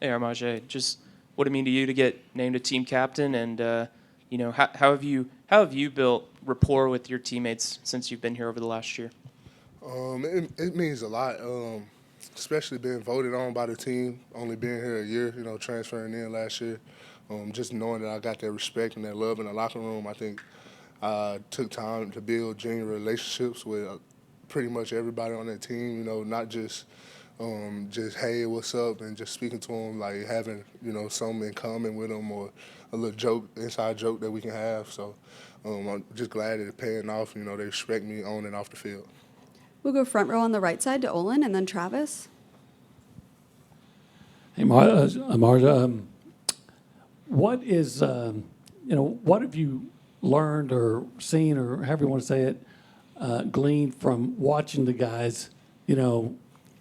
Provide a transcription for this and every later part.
Hey, Armaj, just what it mean to you to get named a team captain, and how have you built rapport with your teammates since you've been here over the last year? It means a lot, especially being voted on by the team. Only being here a year, transferring in last year. Just knowing that I got that respect and that love in the locker room, I think I took time to build genuine relationships with pretty much everybody on that team. Not just hey, what's up, and just speaking to them, like having something in common with them or a little joke, inside joke that we can have. So I'm just glad that it's paying off. They respect me on and off the field. We'll go front row on the right side to Olin and then Travis. Hey, Marja, what is, what have you learned or seen, or however you want to say it, gleaned from watching the guys?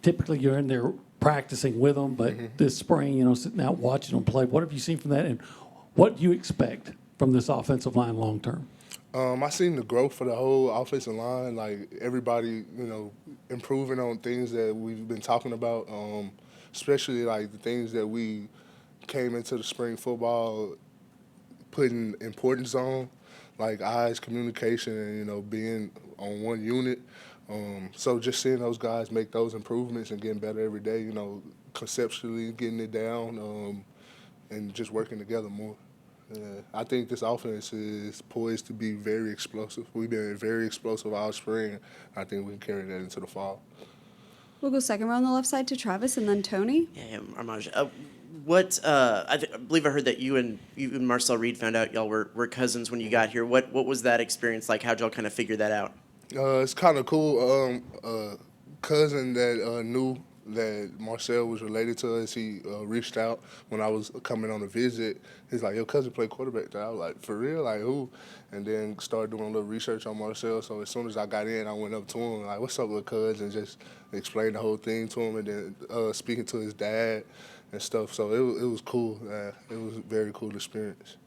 Typically you're in there practicing with them, but this spring, sitting out watching them play. What have you seen from that, and what do you expect from this offensive line long term? I seen the growth for the whole offensive line, like everybody, improving on things that we've been talking about, especially like the things that we came into the spring football putting importance on, like eyes, communication, and being on one unit. So just seeing those guys make those improvements and getting better every day, conceptually getting it down, and just working together more. Yeah, I think this offense is poised to be very explosive. We've been very explosive all spring. I think we can carry that into the fall. We'll go second row on the left side to Travis and then Tony. Yeah, Armaj. I believe I heard that you and Marcel Reed found out y'all were cousins when you got here. What was that experience like? How'd y'all kind of figure that out? It's kind of cool. Cousin that knew that Marcel was related to us, he reached out when I was coming on a visit. He's like, "Your cousin played quarterback there." I was like, "For real? Like who?" And then started doing a little research on Marcel. So as soon as I got in, I went up to him like, "What's up, little cuz?" and just explained the whole thing to him. And then speaking to his dad and stuff. So it was cool. It was a very cool experience.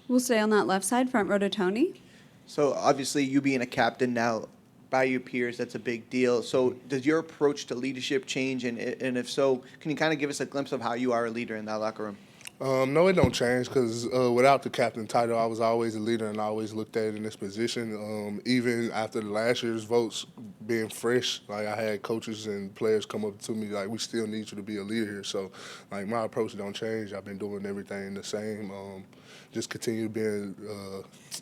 We'll stay on that left side, front row to Tony. So obviously, you being a captain now by your peers, that's a big deal. So does your approach to leadership change? And if so, can you kind of give us a glimpse of how you are a leader in that locker room? No, it don't change because without the captain title, I was always a leader and I always looked at it in this position. Even after the last year's votes being fresh, like I had coaches and players come up to me like, "We still need you to be a leader here." So, like my approach don't change. I've been doing everything the same. Just continue being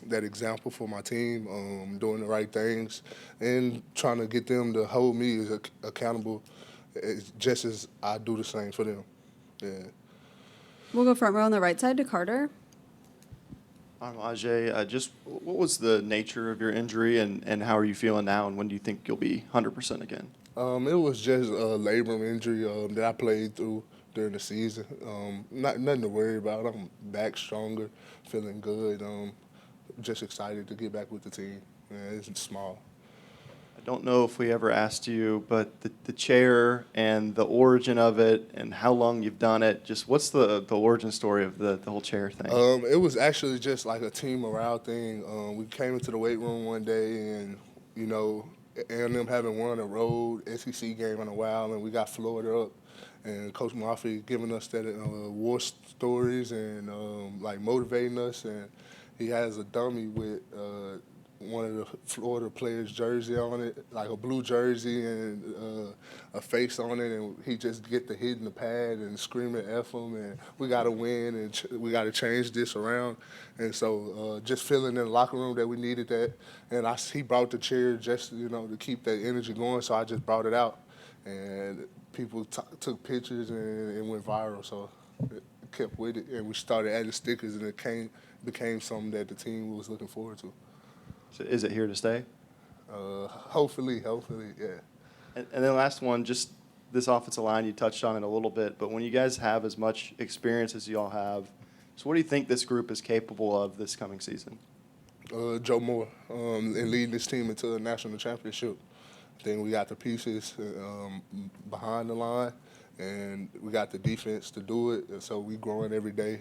that example for my team, doing the right things, and trying to get them to hold me as accountable, just as I do the same for them. Yeah. We'll go front row on the right side to Carter. Ajay, just what was the nature of your injury, and how are you feeling now, and when do you think you'll be 100% again? It was just a labrum injury that I played through during the season. Nothing to worry about. I'm back stronger, feeling good. Just excited to get back with the team. Yeah, it's small. I don't know if we ever asked you, but the chair and the origin of it and how long you've done it, just what's the origin story of the whole chair thing? It was actually just like a team morale thing. We came into the weight room one day and, A&M haven't won a road SEC game in a while, and we got Florida up. And Coach Murphy giving us that war stories and like motivating us. And he has a dummy with one of the Florida players' jersey on it, like a blue jersey and a face on it. And he just get to hitting the pad and screaming F him. And we got to win and we got to change this around. And so just feeling in the locker room that we needed that. And he brought the chair just, to keep that energy going. So I just brought it out. And people took pictures and it went viral, so it kept with it. And we started adding stickers, and it became something that the team was looking forward to. So is it here to stay? Hopefully, yeah. And then last one, just this offensive line, you touched on it a little bit, but when you guys have as much experience as you all have, so what do you think this group is capable of this coming season? Joe Moore, and leading this team into a national championship. Then we got the pieces behind the line, and we got the defense to do it. And so we growing every day.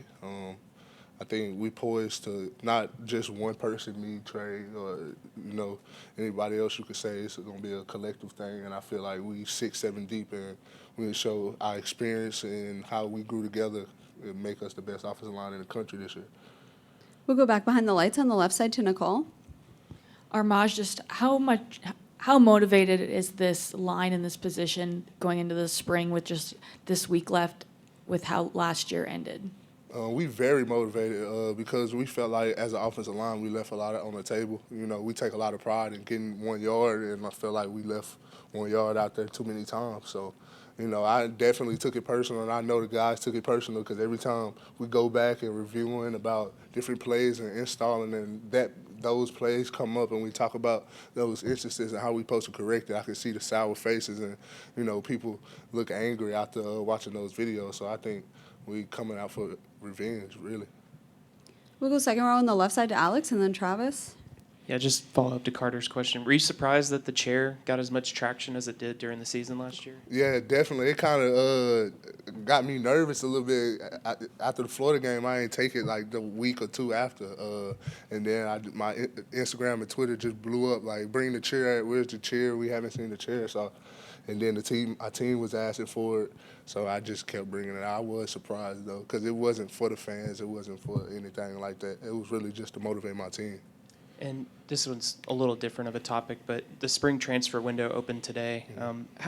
I think we poised to not just one person, me, Trey, or anybody else. You could say it's going to be a collective thing, and I feel like we 6, 7 deep, and we show our experience and how we grew together and make us the best offensive line in the country this year. We'll go back behind the lights on the left side to Nicole. Armaj, just how motivated is this line in this position going into the spring with just this week left with how last year ended? We very motivated because we felt like as an offensive line we left a lot on the table. We take a lot of pride in getting 1 yard, and I feel like we left 1 yard out there too many times. So, I definitely took it personal, and I know the guys took it personal because every time we go back and reviewing about different plays and installing, and those plays come up and we talk about those instances and how we supposed to correct it, I can see the sour faces and, people look angry after watching those videos. So I think we coming out for revenge, really. We'll go second row on the left side to Alex and then Travis. Yeah, just follow up to Carter's question. Were you surprised that the chair got as much traction as it did during the season last year? Yeah, definitely. It kind of got me nervous a little bit. After the Florida game, I ain't take it like the week or two after. And then my Instagram and Twitter just blew up, like, bring the chair. Where's the chair? We haven't seen the chair. So, and then our team was asking for it. So I just kept bringing it. I was surprised, though, because it wasn't for the fans. It wasn't for anything like that. It was really just to motivate my team. And this one's a little different of a topic, but the spring transfer window opened today.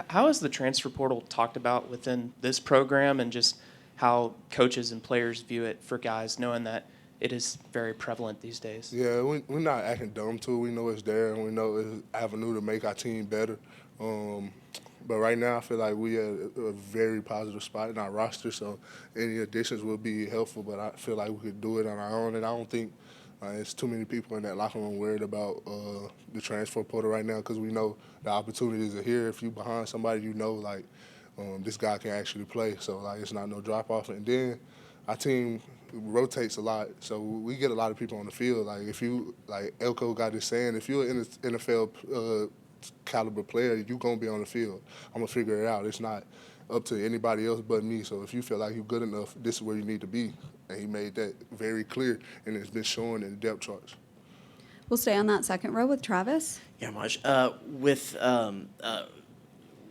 How is the transfer portal talked about within this program, and just how coaches and players view it for guys, knowing that it is very prevalent these days? Yeah, we're not acting dumb to it. We know it's there, and we know it's an avenue to make our team better. But right now, I feel like we at a very positive spot in our roster, so any additions will be helpful, but I feel like we could do it on our own, and I don't think there's too many people in that locker room worried about the transfer portal right now, because we know the opportunities are here. If you're behind somebody, this guy can actually play, so it's not no drop-off. And then our team rotates a lot, so we get a lot of people on the field. Like Elko got this saying, if you're an NFL caliber player, you're going to be on the field. I'm going to figure it out. It's not up to anybody else but me. So if you feel like you're good enough, this is where you need to be. And he made that very clear, and it's been shown in the depth charts. We'll stay on that second row with Travis. Yeah, Maj. With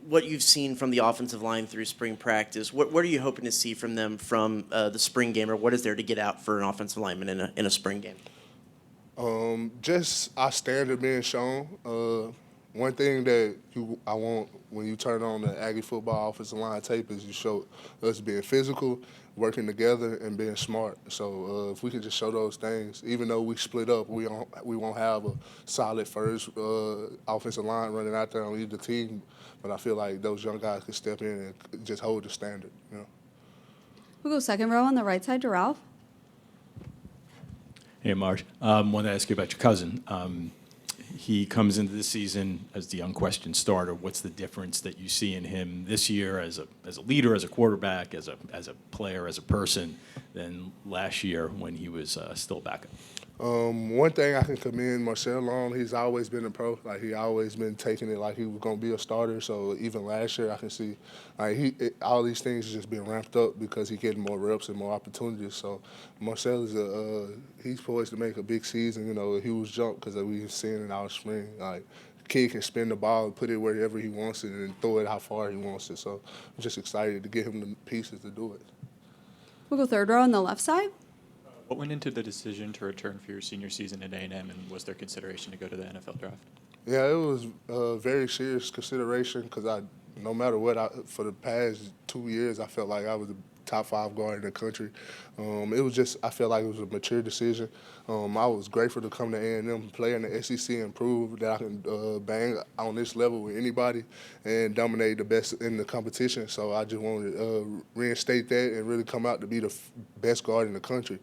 what you've seen from the offensive line through spring practice, what are you hoping to see from them from the spring game, or what is there to get out for an offensive lineman in a spring game? Just our standard being shown. One thing that I want when you turn on the Aggie football offensive line tape is you show us being physical, working together, and being smart. So if we can just show those things, even though we split up, we won't have a solid first offensive line running out there on either team. But I feel like those young guys can step in and just hold the standard. We'll go second row on the right side to Ralph. Hey, Marge. Wanted to ask you about your cousin. He comes into this season as the unquestioned starter. What's the difference that you see in him this year as a leader, as a quarterback, as a player, as a person, than last year when he was still backup? One thing I can commend Marcel on, he's always been a pro. He always been taking it like he was going to be a starter. So even last year, I can see all these things just been ramped up because he's getting more reps and more opportunities. So Marcel is he's poised to make a big season, a huge jump, because we've seen it all spring. Kid can spin the ball and put it wherever he wants it and throw it how far he wants it. So I'm just excited to get him the pieces to do it. We'll go third row on the left side. What went into the decision to return for your senior season at A&M, and was there consideration to go to the NFL draft? Yeah, it was a very serious consideration because no matter what, for the past 2 years, I felt like I was a top 5 guard in the country. I felt like it was a mature decision. I was grateful to come to A&M and play in the SEC and prove that I can bang on this level with anybody and dominate the best in the competition. So I just wanted to reinstate that and really come out to be the best guard in the country.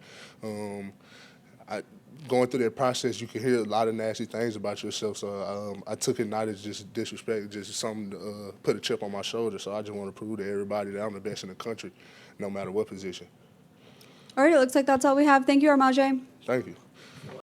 Going through that process, you can hear a lot of nasty things about yourself. So I took it not as just disrespect, just something to put a chip on my shoulder. So I just want to prove to everybody that I'm the best in the country, no matter what position. All right, it looks like that's all we have. Thank you, Armaj. Thank you.